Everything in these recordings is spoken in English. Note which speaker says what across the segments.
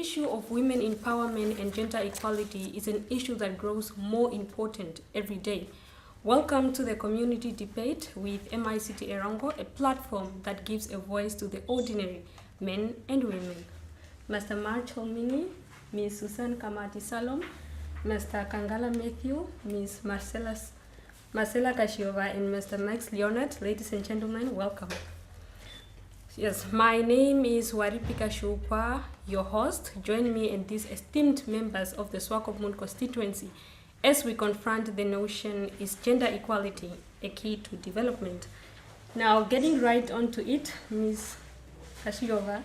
Speaker 1: issue of women empowerment and gender equality is an issue that grows more important every day. Welcome to the community debate with MICT Erongo, a platform that gives a voice to the ordinary men and women. Mr. March Holmini, Ms. Susan Kamati Salom, Mr. Kangala Matthew, Ms. Marcela Kashiova, and Mr. Max Leonard. Ladies and gentlemen, welcome. Yes, my name is Waripika Shukwa, your host. Join me and these esteemed members of the Swakopmund constituency as we confront the notion, is gender equality a key to development? Now, getting right onto it, Ms. Kashiova,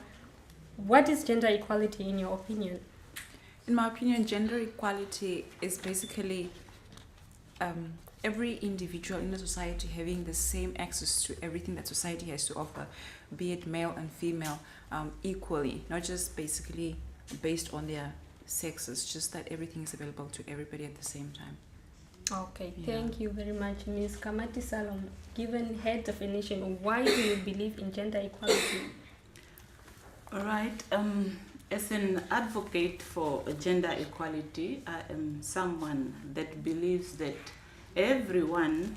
Speaker 1: what is gender equality in your opinion?
Speaker 2: In my opinion, gender equality is basically every individual in the society having the same access to everything that society has to offer, be it male and female, equally, not just basically based on their sexes, just that everything is available to everybody at the same time.
Speaker 1: Okay, thank you very much, Ms. Kamati Salom. Given her definition, why do you believe in gender equality?
Speaker 3: All right. As an advocate for gender equality, I am someone that believes that everyone,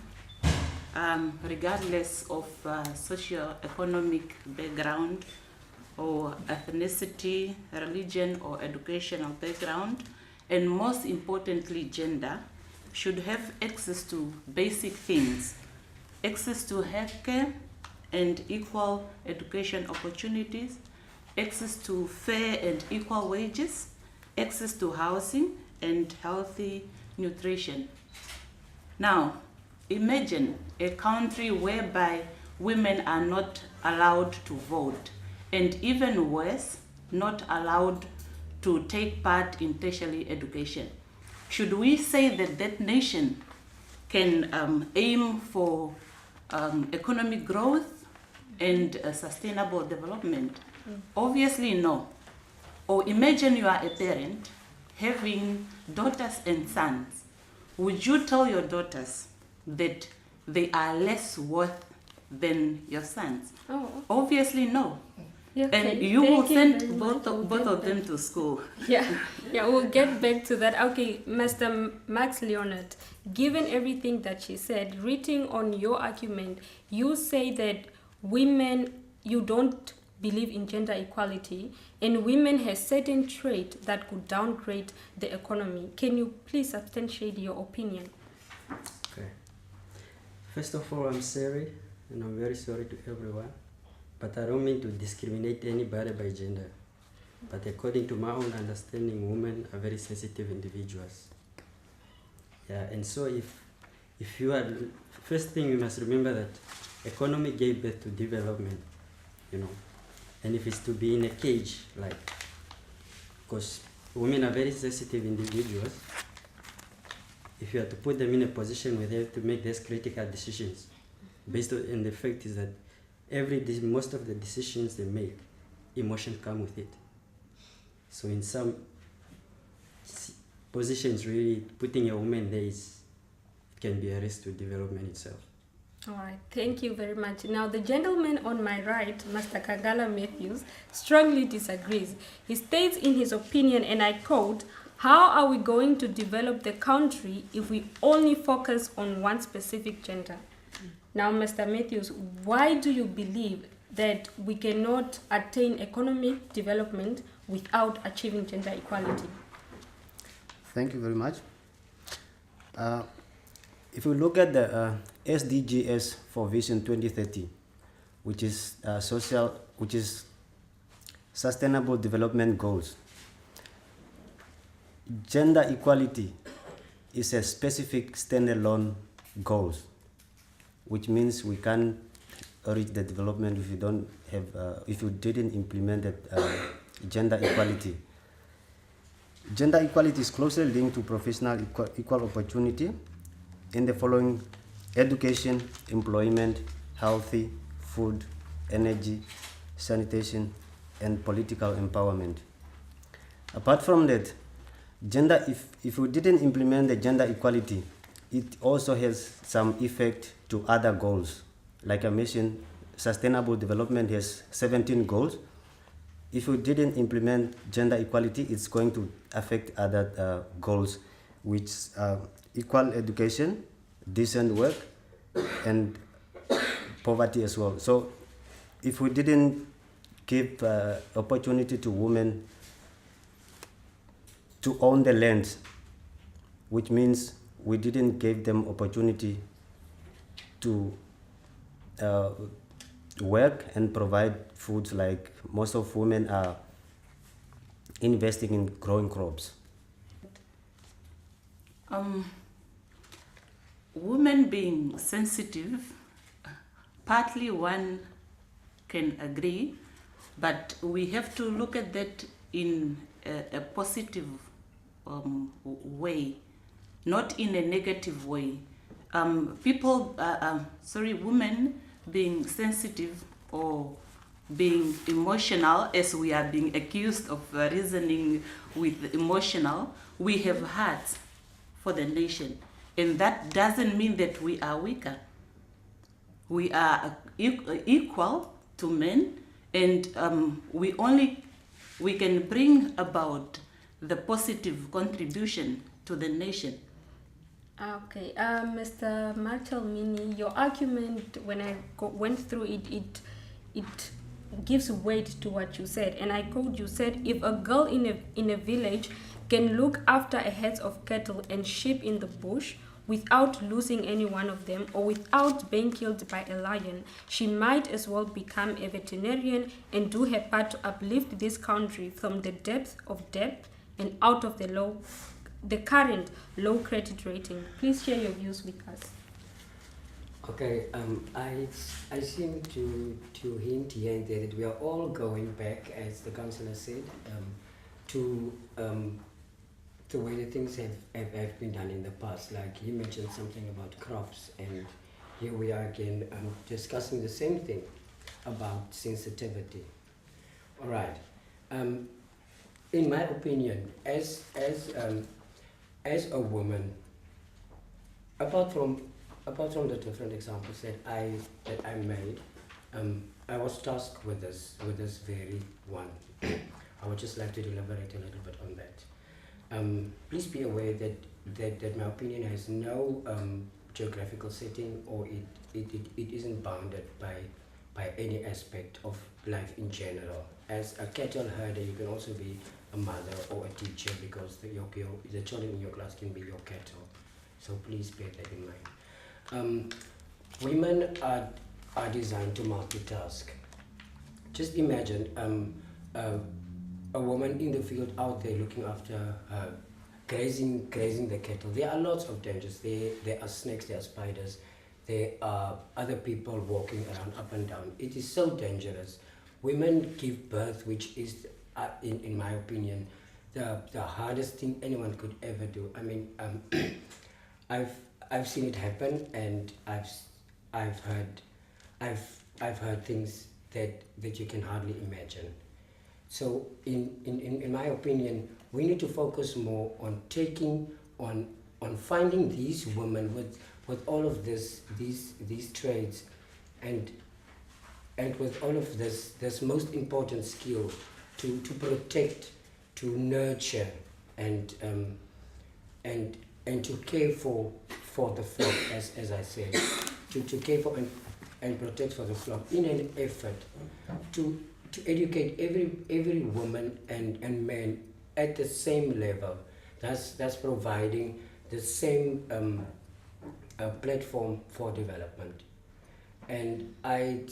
Speaker 3: regardless of socio-economic background or ethnicity, religion or educational background, and most importantly gender, should have access to basic things, access to healthcare and equal education opportunities, access to fair and equal wages, access to housing and healthy nutrition. Now, imagine a country whereby women are not allowed to vote, and even worse, not allowed to take part in tertiary education. Should we say that that nation can aim for economic growth and sustainable development? Obviously no. Or imagine you are a parent having daughters and sons. Would you tell your daughters that they are less worth than your sons?
Speaker 1: Oh.
Speaker 3: Obviously no.
Speaker 1: Yeah, okay.
Speaker 3: And you will send both of them to school.
Speaker 1: Yeah, we'll get back to that. Okay, Mr. Max Leonard, given everything that she said, reading on your argument, you say that women, you don't believe in gender equality, and women have certain traits that could downgrade the economy. Can you please substantiate your opinion?
Speaker 4: Okay. First of all, I'm sorry, and I'm very sorry to everyone, but I don't mean to discriminate anybody by gender. But according to my own understanding, women are very sensitive individuals. Yeah, and so if you are, first thing you must remember that economy gave birth to development, and if it's to be in a cage, like, because women are very sensitive individuals, if you have to put them in a position where they have to make these critical decisions, based on, and the fact is that most of the decisions they make, emotion come with it. So in some positions, really putting a woman there it can be a risk to development itself.
Speaker 1: All right, thank you very much. Now, the gentleman on my right, Mr. Kangala Matthews, strongly disagrees. He states in his opinion, and I quote, "How are we going to develop the country if we only focus on one specific gender?" Now, Mr. Matthews, why do you believe that we cannot attain economic development without achieving gender equality?
Speaker 5: Thank you very much. If we look at the SDGs for Vision 2030, which is Sustainable Development Goals, gender equality is a specific standalone goal, which means we can't reach the development if you don't have, if you didn't implement gender equality. Gender equality is closely linked to professional equal opportunity in the following: education, employment, healthy, food, energy, sanitation, and political empowerment. Apart from that, if we didn't implement the gender equality, it also has some effect to other goals. Like I mentioned, sustainable development has 17 goals, if we didn't implement gender equality, it's going to affect other goals, which are equal education, decent work, and poverty as well. So if we didn't give opportunity to women to own the land, which means we didn't give them opportunity to work and provide foods, like most of women are investing in growing crops.
Speaker 3: Women being sensitive, partly one can agree, but we have to look at that in a positive way, not in a negative way. Women being sensitive or being emotional, as we are being accused of reasoning with emotional, we have hearts for the nation. And that doesn't mean that we are weaker. We are equal to men, and we can bring about the positive contribution to the nation.
Speaker 1: Okay, Mr. Machalmini, your argument, when I went through it gives weight to what you said. And I quote, you said, if a girl in a village can look after a herd of cattle and sheep in the bush without losing any one of them or without being killed by a lion, she might as well become a veterinarian and do her part to uplift this country from the depth of debt and out of the current low credit rating. Please share your views with us.
Speaker 4: Okay, I seem to hint here and there that we are all going back, as the councillor said, to the way the things have been done in the past. Like he mentioned something about crops, and here we are again discussing the same thing about sensitivity. All right. In my opinion, as a woman, apart from the different examples that I made, I was tasked with this very one. I would just like to elaborate a little bit on that. Please be aware that my opinion has no geographical setting, or it isn't bounded by any aspect of life in general. As a cattle herder, you can also be a mother or a teacher, because the children in your class can be your cattle. So please bear that in mind. Women are designed to multitask. Just imagine a woman in the field out there looking after grazing the cattle. There are lots of dangers. There are snakes, there are spiders, there are other people walking around up and down. It is so dangerous. Women give birth, which is, in my opinion, the hardest thing anyone could ever do. I mean, I've seen it happen, and I've heard things that you can hardly imagine. So in my opinion, we need to focus more on finding these women with all of these traits, and with all of this most important skill to protect, to nurture, and to care for the flock, as I said, to care for and protect for the flock, in an effort to educate every woman and man at the same level. That's providing the same platform for development. And I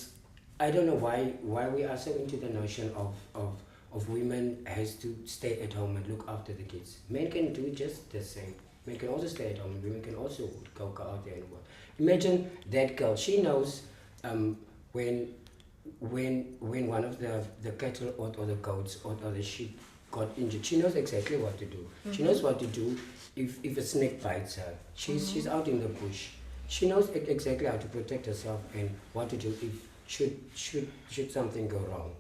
Speaker 4: don't know why we are so into the notion of women has to stay at home and look after the kids. Men can do just the same. Men can also stay at home, and women can also go out there and work. Imagine that girl. She knows when one of the cattle or the goats or the sheep got injured. She knows exactly what to do. Mm-hmm. She knows what to do if a snake bites her. She's out in the bush. She knows exactly how to protect herself and what to do if should something go wrong.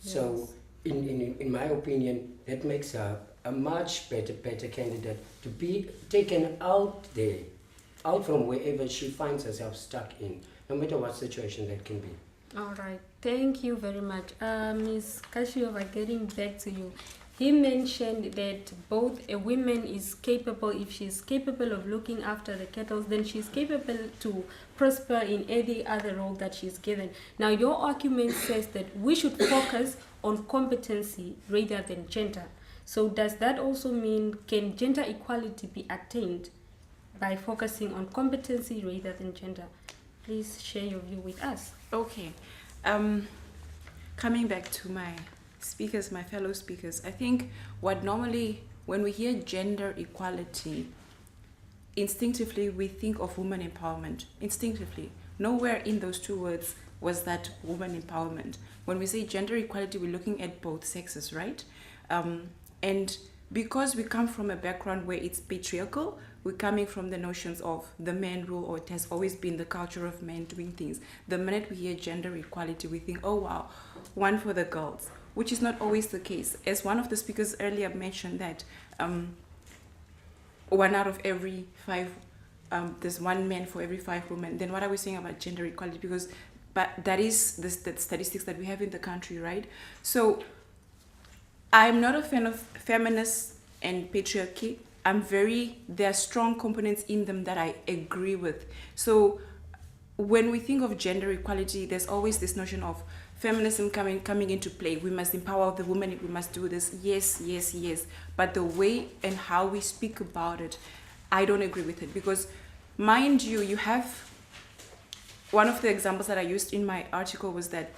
Speaker 4: Yes. So in my opinion, that makes her a much better candidate to be taken out from wherever she finds herself stuck in, no matter what situation that can be.
Speaker 1: All right, thank you very much. Ms. Kashiova, getting back to you. He mentioned that both a woman is capable, if she's capable of looking after the cattle, then she's capable to prosper in any other role that she's given. Now, your argument says that we should focus on competency rather than gender. So does that also mean, can gender equality be attained by focusing on competency rather than gender? Please share your view with us.
Speaker 2: Okay. Coming back to my speakers, my fellow speakers, I think what normally, when we hear gender equality, instinctively we think of woman empowerment. Instinctively. Nowhere in those two words was that woman empowerment. When we say gender equality, we're looking at both sexes, right? And because we come from a background where it's patriarchal, we're coming from the notions of the man rule, or it has always been the culture of men doing things. The minute we hear gender equality, we think, oh wow, one for the girls, which is not always the case. As one of the speakers earlier mentioned that 1 out of every 5, there's 1 man for every 5 women, then what are we saying about gender equality? But that is the statistics that we have in the country, right? So I'm not a fan of feminists and patriarchy. There are strong components in them that I agree with. So when we think of gender equality, there's always this notion of feminism coming into play. We must empower the woman, we must do this. Yes, yes, yes. But the way and how we speak about it, I don't agree with it. Because mind you, you have, one of the examples that I used in my article was that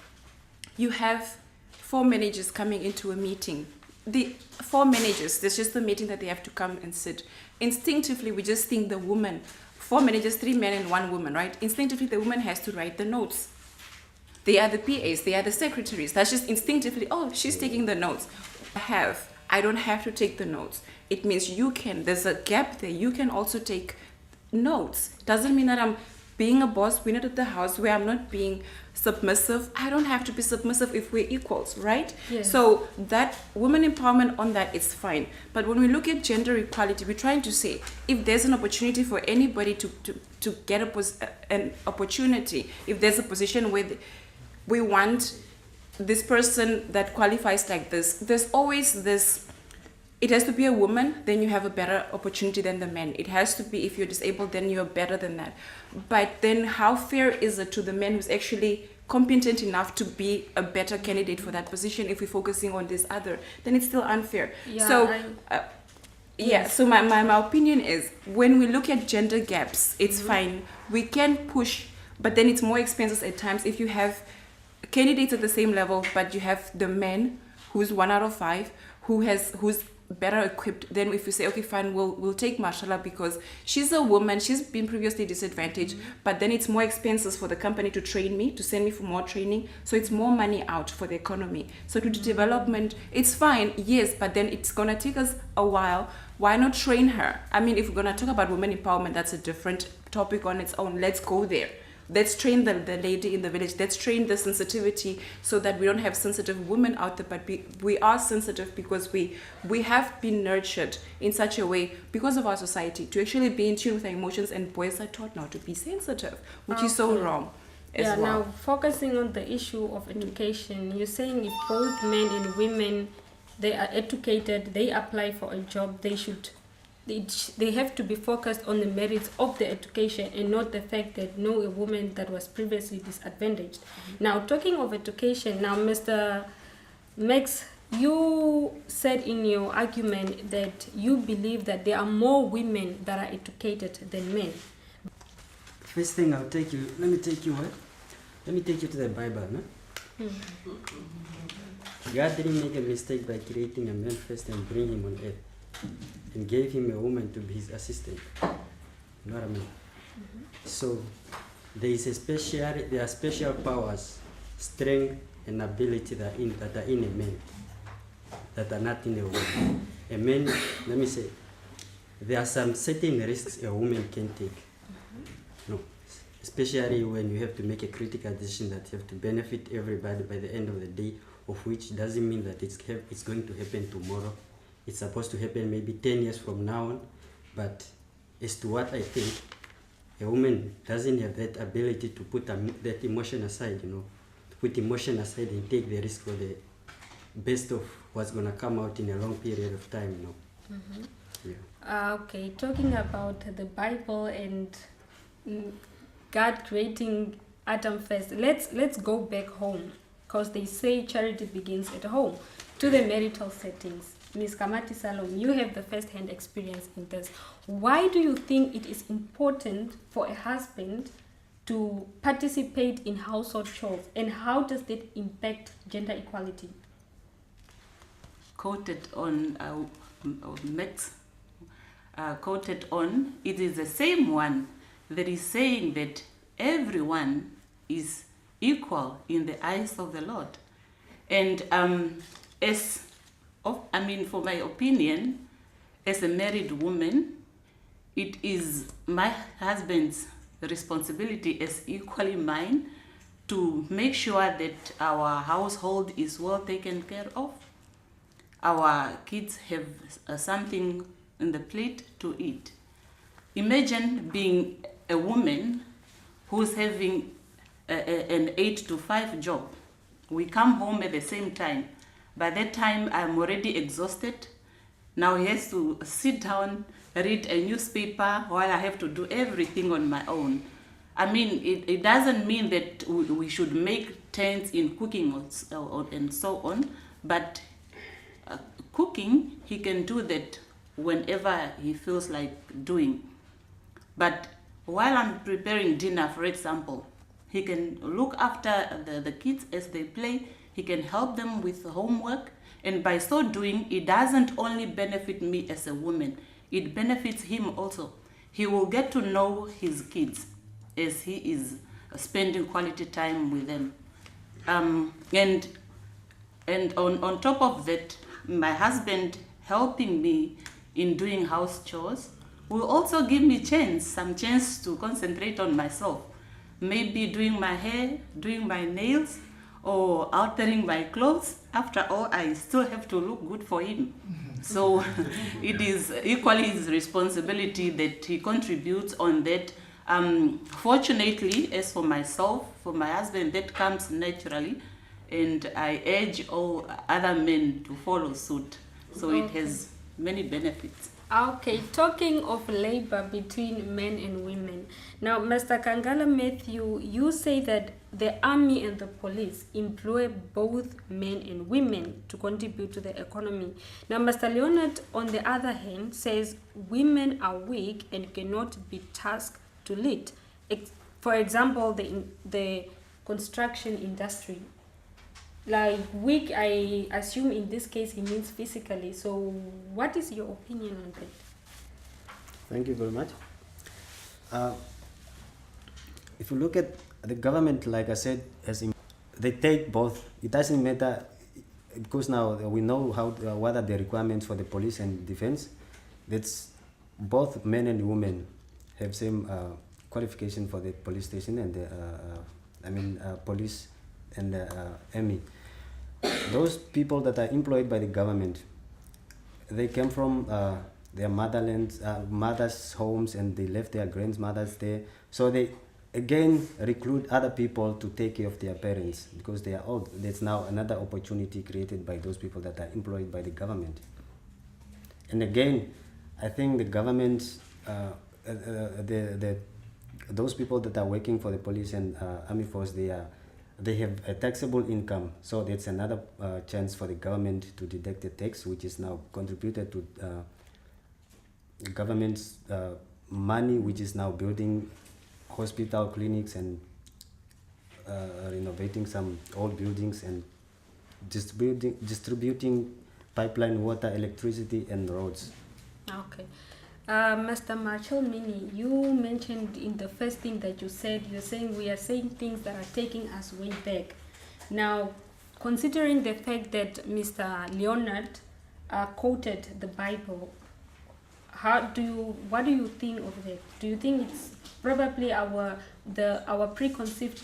Speaker 2: you have 4 managers coming into a meeting. The 4 managers, there's just a meeting that they have to come and sit. Instinctively, we just think the woman, 4 managers, 3 men and 1 woman, right? Instinctively, the woman has to write the notes. They are the PAs, they are the secretaries. That's just instinctively, oh, she's taking the notes. I don't have to take the notes. It means there's a gap there. You can also take notes. Doesn't mean that I'm being a boss, we're not at the house where I'm not being submissive. I don't have to be submissive if we're equals, right?
Speaker 1: Yes.
Speaker 2: So that women empowerment on that is fine. But when we look at gender equality, we're trying to say, if there's an opportunity for anybody to get an opportunity, if there's a position where we want this person that qualifies like this, there's always this, it has to be a woman, then you have a better opportunity than the man. It has to be, if you're disabled, then you're better than that. But then how fair is it to the man who's actually competent enough to be a better candidate for that position if we're focusing on this other? Then it's still unfair.
Speaker 1: Yeah,
Speaker 2: So my opinion is, when we look at gender gaps, it's fine. We can push, but then it's more expensive at times if you have candidates at the same level, but you have the man who's 1 out of 5 who's better equipped. Then if you say, okay, fine, we'll take Marshala because she's a woman, she's been previously disadvantaged, but then it's more expenses for the company to train me, to send me for more training, so it's more money out for the economy. So to development, it's fine, yes, but then it's gonna take us a while. Why not train her? I mean, if we're gonna talk about women empowerment, that's a different topic on its own. Let's go there. Let's train the lady in the village. Let's train the sensitivity so that we don't have sensitive women out there, but we are sensitive because we have been nurtured in such a way because of our society to actually be in tune with our emotions, and boys are taught now to be sensitive, which is so wrong as well.
Speaker 1: Now focusing on the issue of education, you're saying if both men and women, they are educated, they apply for a job, they have to be focused on the merits of the education and not the fact that a woman that was previously disadvantaged. Now, talking of education, now, Mr. Max, you said in your argument that you believe that there are more women that are educated than men.
Speaker 4: First thing let me take you to the Bible, no? God didn't make a mistake by creating a man first and bring him on earth, and gave him a woman to be his assistant. You know what I mean? So there are special powers, strength and ability that are in a man that are not in a woman. A man, let me say, there are some certain risks a woman can take. No, especially when you have to make a critical decision that you have to benefit everybody by the end of the day, of which doesn't mean that it's going to happen tomorrow. It's supposed to happen maybe 10 years from now on. But as to what I think, a woman doesn't have that ability to put that emotion aside, to put emotion aside and take the risk for the best of what's gonna come out in a long period of time, you know.
Speaker 1: Mm-hmm.
Speaker 4: Yeah.
Speaker 1: Okay, talking about the Bible and God creating Adam first, let's go back home, because they say charity begins at home, to the marital settings. Ms. Kamati Salom, you have the first-hand experience in this. Why do you think it is important for a husband to participate in household chores, and how does that impact gender equality?
Speaker 3: Quoted on MICT, quoted on, it is the same one that is saying that everyone is equal in the eyes of the Lord. And for my opinion, as a married woman, it is my husband's responsibility as equally mine to make sure that our household is well taken care of. Our kids have something in the plate to eat. Imagine being a woman who's having an 8 to 5 job. We come home at the same time. By that time, I'm already exhausted. Now he has to sit down, read a newspaper while I have to do everything on my own. I mean, it doesn't mean that we should make turns in cooking and so on, but cooking, he can do that whenever he feels like doing. But while I'm preparing dinner, for example, he can look after the kids as they play. He can help them with homework. And by so doing, it doesn't only benefit me as a woman, it benefits him also. He will get to know his kids as he is spending quality time with them. And on top of that, my husband helping me in doing house chores will also give me some chance to concentrate on myself. Maybe doing my hair, doing my nails, or altering my clothes. After all, I still have to look good for him. So it is equally his responsibility that he contributes on that. Fortunately, as for myself, for my husband, that comes naturally. And I urge all other men to follow suit. So it has many benefits.
Speaker 1: Okay, talking of labor between men and women. Now, Mr. Kangala Matthew, you say that the army and the police employ both men and women to contribute to the economy. Now, Mr. Leonard, on the other hand, says women are weak and cannot be tasked to lead. For example, the construction industry. Like weak, I assume in this case he means physically. So what is your opinion on that?
Speaker 5: Thank you very much. If you look at the government, like I said, they take both. It doesn't matter, because now we know what are the requirements for the police and defense. That's both men and women have same qualification for the police station and the police and the army. Those people that are employed by the government, they came from their mothers' homes, and they left their grandmothers there. So they again recruit other people to take care of their parents because they are old. There's now another opportunity created by those people that are employed by the government. And again, I think the government, those people that are working for the police and army force, they have a taxable income, so that's another chance for the government to deduct the tax, which is now contributed to government's money, which is now building hospital, clinics, and renovating some old buildings and distributing pipeline water, electricity, and roads.
Speaker 1: Okay. Mr. Marshall Mini, you mentioned in the first thing that you said, you're saying we are saying things that are taking us way back. Now, considering the fact that Mr. Leonard quoted the Bible, what do you think of that? Do you think it's probably our preconceived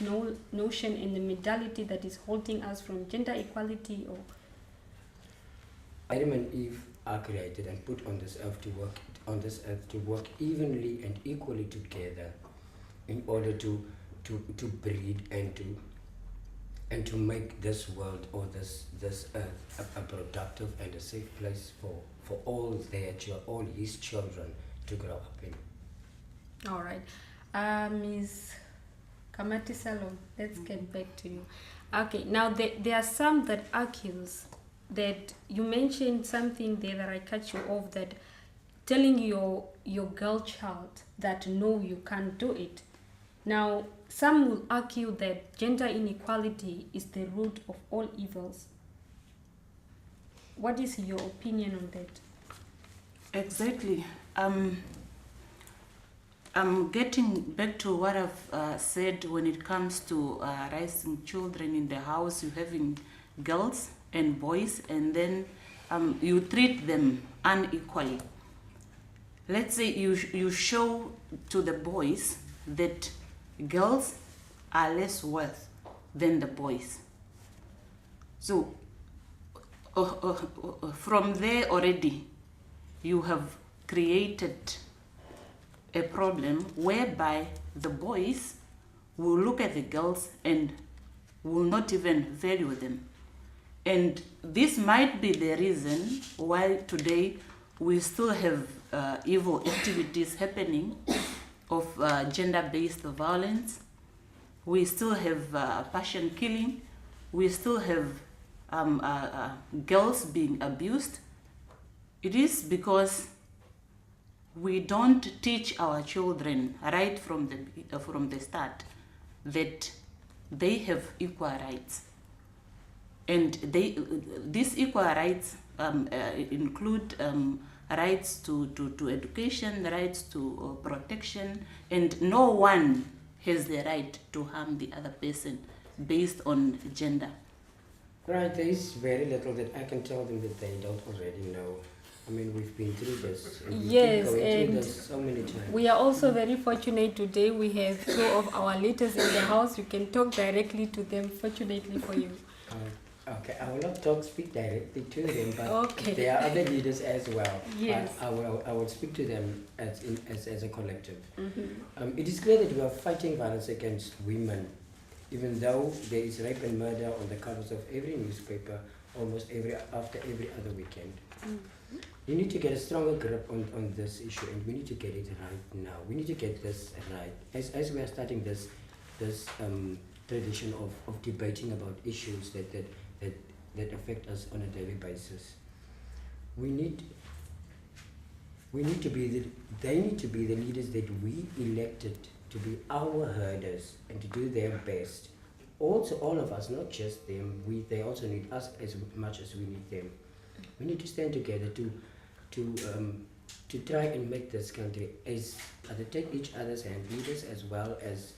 Speaker 1: notion and the mentality that is holding us from gender equality? Or
Speaker 6: Adam and Eve are created and put on this earth to work evenly and equally together in order to breed and to and to make this world or this earth a productive and a safe place for all his children to grow up in.
Speaker 1: All right. Ms. Kamati Salom, let's get back to you. Okay, now there are some that argues that you mentioned something there that I cut you off, that telling your girl child that no, you can't do it. Now, some will argue that gender inequality is the root of all evils. What is your opinion on that?
Speaker 3: Exactly. I'm getting back to what I've said when it comes to raising children in the house. You're having girls and boys, and then you treat them unequally. Let's say you show to the boys that girls are less worth than the boys. So from there already, you have created a problem whereby the boys will look at the girls and will not even value them. And this might be the reason why today we still have evil activities happening of gender-based violence. We still have passion killing. We still have girls being abused. It is because we don't teach our children right from the start that they have equal rights, and these equal rights include rights to education, rights to protection, and no one has the right to harm the other person based on gender.
Speaker 6: Right, there is very little that I can tell them that they don't already know. I mean, we've been through this. And we
Speaker 1: Yes,
Speaker 6: keep going through
Speaker 1: and
Speaker 6: this so many times.
Speaker 1: we are also very fortunate today. We have two of our leaders in the house. You can talk directly to them, fortunately for you.
Speaker 6: Okay, I will not speak directly to them, but
Speaker 1: Okay.
Speaker 6: there are other leaders as well.
Speaker 1: Yes.
Speaker 6: I will speak to them as a collective.
Speaker 1: Mm-hmm.
Speaker 6: It is clear that we are fighting violence against women, even though there is rape and murder on the covers of every newspaper almost after every other weekend.
Speaker 1: Mm-hmm.
Speaker 6: We need to get a stronger grip on this issue, and we need to get it right now. We need to get this right. As we are starting this tradition of debating about issues that affect us on a daily basis. They need to be the leaders that we elected to be our herders and to do their best. Also, all of us, not just them, they also need us as much as we need them. We need to stand together to try and make this country take each other's hand, leaders as well as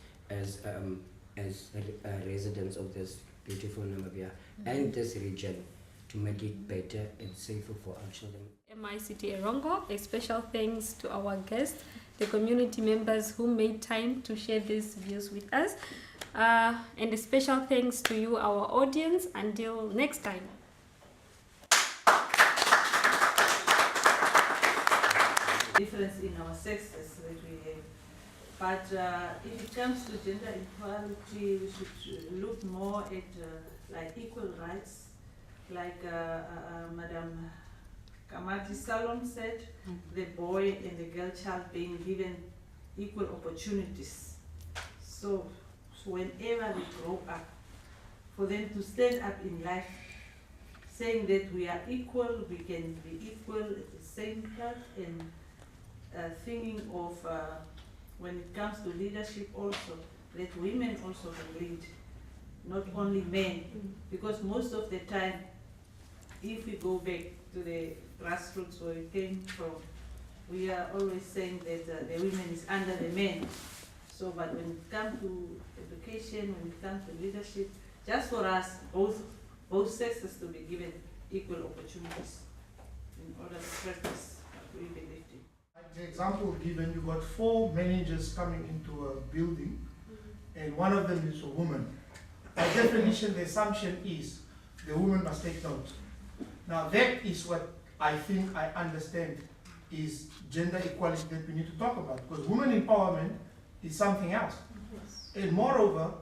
Speaker 6: residents of this beautiful Namibia and this region, to make it better and safer for our children.
Speaker 1: MICT Erongo, a special thanks to our guests, the community members who made time to share these views with us, and a special thanks to you, our audience. Until next time.
Speaker 7: Difference in our sexes that we have. But if it comes to gender equality, we should look more at like equal rights, like Madam Kamati Salom said, the boy and the girl child being given equal opportunities. So whenever they grow up, for them to stand up in life, saying that we are equal, we can be equal at the same path, and thinking of when it comes to leadership also, that women also can lead, not only men. Because most of the time, if we go back to the grassroots where we came from, we are always saying that the women is under the men. So, but when it comes to education, when it comes to leadership, just for us, both sexes to be given equal opportunities in order to practice what we believe in.
Speaker 8: The example given, you got 4 managers coming into a building, and one of them is a woman. By definition, the assumption is the woman must take notes. Now that is what I think I understand is gender equality that we need to talk about, because women empowerment is something else. And moreover,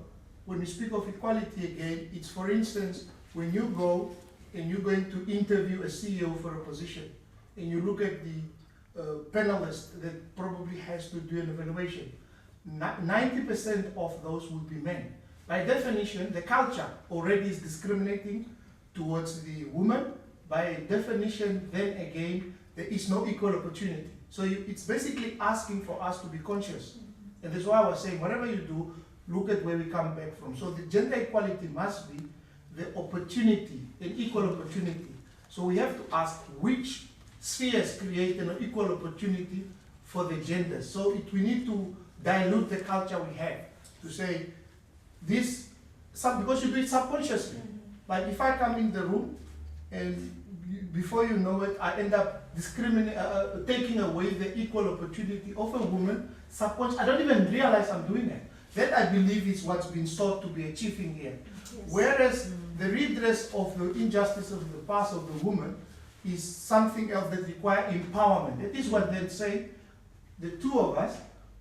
Speaker 8: when we speak of equality again, it's for instance, when you go and you're going to interview a CEO for a position, and you look at the panelist that probably has to do an evaluation, 90% of those would be men. By definition, the culture already is discriminating towards the woman. By definition, then again, there is no equal opportunity. So it's basically asking for us to be conscious. And that's why I was saying, whatever you do, look at where we come back from. So the gender equality must be the opportunity, an equal opportunity. So we have to ask which spheres create an equal opportunity for the genders. So we need to dilute the culture we have to say this, because you do it subconsciously. Like if I come in the room and before you know it, I end up taking away the equal opportunity of a woman subconsciously. I don't even realize I'm doing it. That I believe is what's been sought to be achieving here. Yes. Whereas the redress of the injustice of the past of the woman is something else that requires empowerment. That is what they say, the two of us,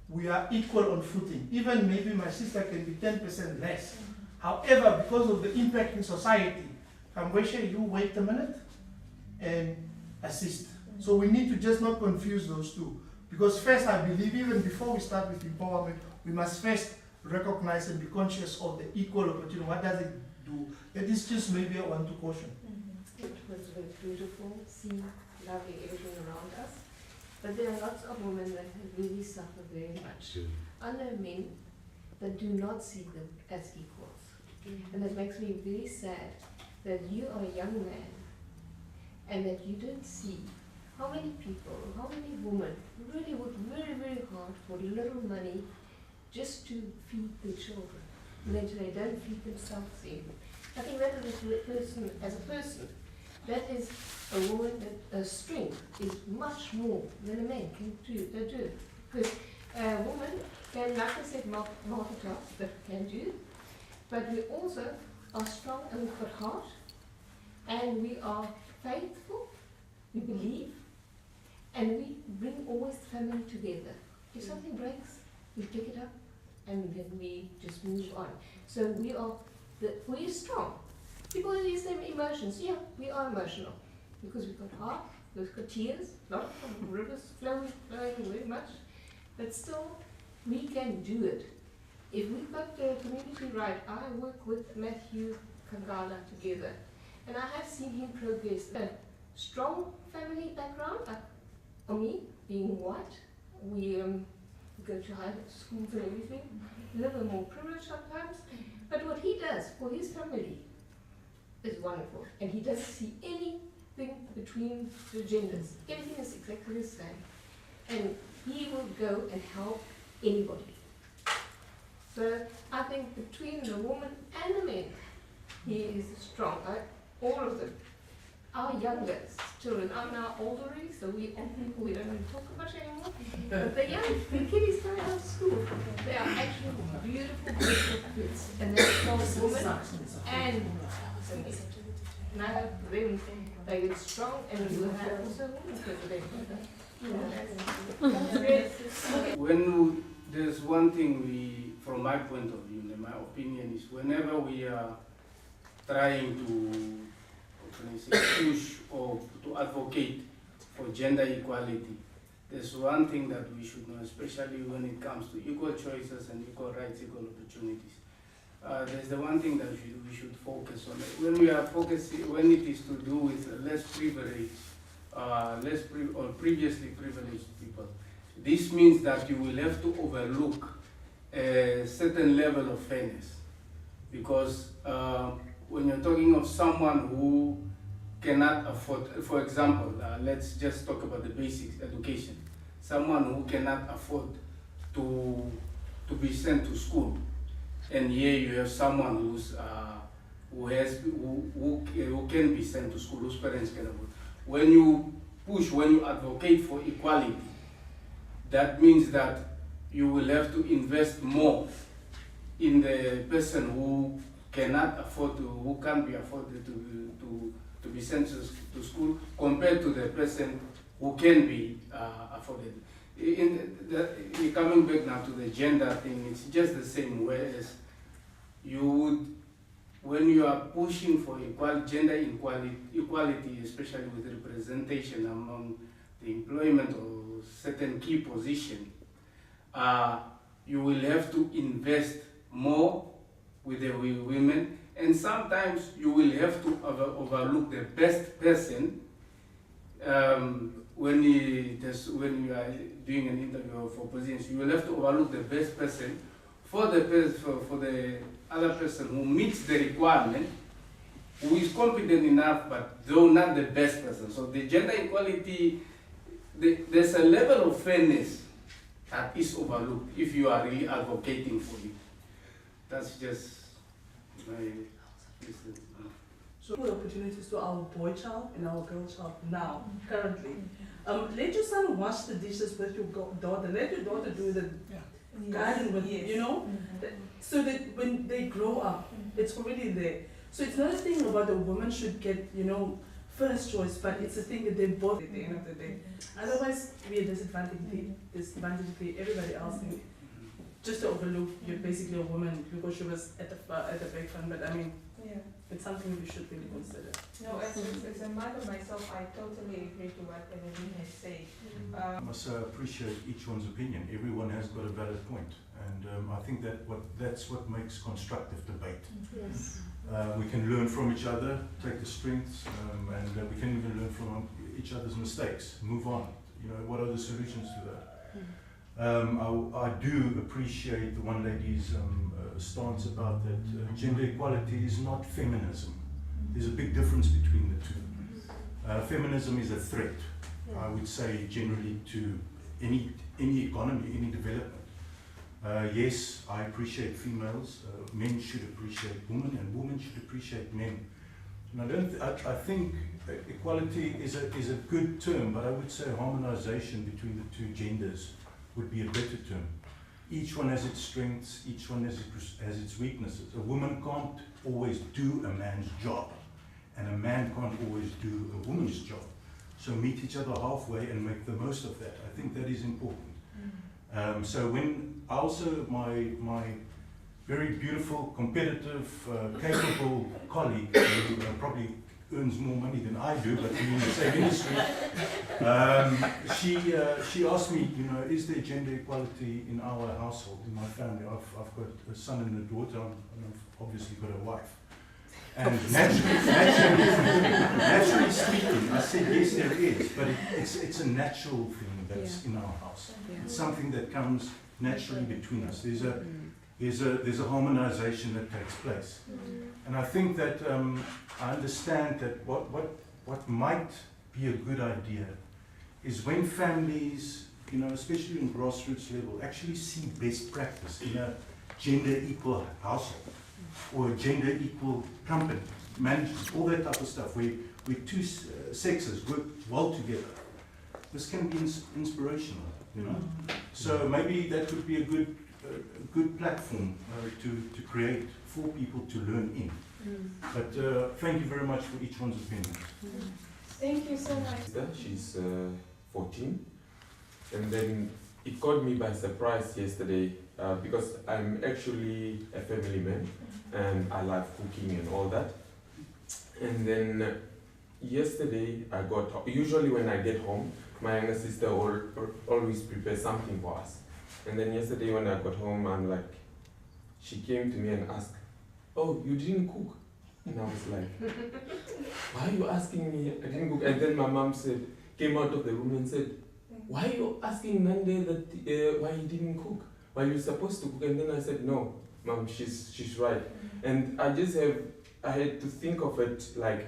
Speaker 8: we are equal on footing. Even maybe my sister can be 10% less. However, because of the impact in society, Kambwesha, you wait a minute and assist. So we need to just not confuse those two. Because first, I believe, even before we start with empowerment, we must first recognize and be conscious of the equal opportunity. What does it do? That is just maybe I want to caution.
Speaker 9: It was very beautiful, see, loving everything around us. But there are lots of women that really suffer very much. I know men that do not see them as equals. And that makes me very sad that you are a young man and that you don't see how many people, how many women really work very, very hard for little money just to feed their children. And then they don't feed themselves even. I think that is a person, as a person, that is a woman that a strength is much more than a man can do. Because a woman can, like I said, multitask, that can do, but we also are strong and we've got heart, and we are faithful, we believe, and we bring always the family together. If something breaks, we pick it up and then we just move on. So we're strong. People use their emotions. Yeah, we are emotional because we've got heart, we've got tears, not from rivers flowing very much, but still we can do it. If we've got the community right, I work with Matthew Kangala together, and I have seen him progress. A strong family background, for me, being white, we go to high schools and everything, a little more privileged sometimes, but what he does for his family is wonderful, and he doesn't see anything between the genders. Everything is exactly the same, and he will go and help anybody. So I think between the woman and the men, he is strong. All of them. Our youngest children are now older, so we old people, we don't really talk much anymore. But the young, the kiddies coming out of school, they are actually beautiful, beautiful kids. And they're strong women and now them, they get strong, and we will have also women.
Speaker 10: When there's one thing from my point of view, in my opinion, is whenever we are trying to push or to advocate for gender equality, there's one thing that we should know, especially when it comes to equal choices and equal rights, equal opportunities. There's the one thing that we should focus on. When we are focusing, when it is to do with less privileged, or previously privileged people, this means that you will have to overlook a certain level of fairness, because when you're talking of someone who cannot afford, for example, let's just talk about the basics, education. Someone who cannot afford to be sent to school, and here you have someone who can be sent to school, whose parents can afford. When you advocate for equality, that means that you will have to invest more in the person who cannot afford to, who can't be afforded to be sent to school, compared to the person who can be afforded. Coming back now to the gender thing, it's just the same way as you would, when you are pushing for gender equality, especially with representation among the employment or certain key position, you will have to invest more with the women, and sometimes you will have to overlook the best person when you are doing an interview for positions. You will have to overlook the best person for the other person who meets the requirement, who is competent enough, but though not the best person. So the gender equality, there's a level of fairness that is overlooked if you are really advocating for it. That's just my listen.
Speaker 11: So the opportunities to our boy child and our girl child now, currently. Let your son wash the dishes with your daughter. Let your daughter do the garden with you know, so that when they grow up, it's already there. So it's not a thing about the woman should get, you know, first choice, but it's a thing that they both at the end of the day. Otherwise, we are disadvantaged everybody else. Just to overlook, you're basically a woman because she was at the back front. But I mean, it's something we should really consider.
Speaker 12: No, as a mother myself, I totally agree to what Evelyn has said.
Speaker 13: I must appreciate each one's opinion. Everyone has got a valid point, and I think that's what makes constructive debate.
Speaker 9: Yes.
Speaker 13: We can learn from each other, take the strengths, and we can even learn from each other's mistakes. Move on. You know, what are the solutions to that? I do appreciate the one lady's stance about that gender equality is not feminism. There's a big difference between the two. Feminism is a threat, I would say, generally to any economy, any development. Yes, I appreciate females. Men should appreciate women, and women should appreciate men. And I think equality is a good term, but I would say harmonization between the two genders would be a better term. Each one has its strengths, each one has its weaknesses. A woman can't always do a man's job, and a man can't always do a woman's job. So meet each other halfway and make the most of that. I think that is important. So when also my very beautiful, competitive, capable colleague, who probably earns more money than I do, but we're in the same industry, she asked me, you know, is there gender equality in our household, in my family? I've got a son and a daughter, and I've obviously got a wife. And naturally speaking, I said yes, there is, but it's a natural thing that's in our house. It's something that comes naturally between us. There's a harmonization that takes place, and I think that I understand that what might be a good idea is when families, you know, especially in grassroots level, actually see best practice in a gender equal household or a gender equal company, management, all that type of stuff, where two sexes work well together. This can be inspirational, you know. So maybe that would be a good platform to create for people to learn in. But thank you very much for each one's opinion.
Speaker 12: Thank you so much.
Speaker 14: She's 14, and then it caught me by surprise yesterday because I'm actually a family man and I love cooking and all that. And then yesterday usually when I get home, my younger sister always prepares something for us. And then yesterday when I got home, she came to me and asked, "Oh, you didn't cook?" And I was like, "Why are you asking me? I didn't cook." And then my mom came out of the room and said, "Why are you asking Nande that why he didn't cook? Why you're supposed to cook?" And then I said, "No, Mom, she's right." And I had to think of it like,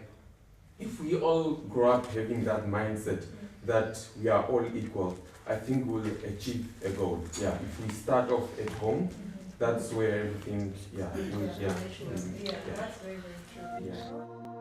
Speaker 14: if we all grow up having that mindset that we are all equal, I think we'll achieve a goal. Yeah, if we start off at home, that's where everything,
Speaker 12: That's very, very true.
Speaker 14: Yeah.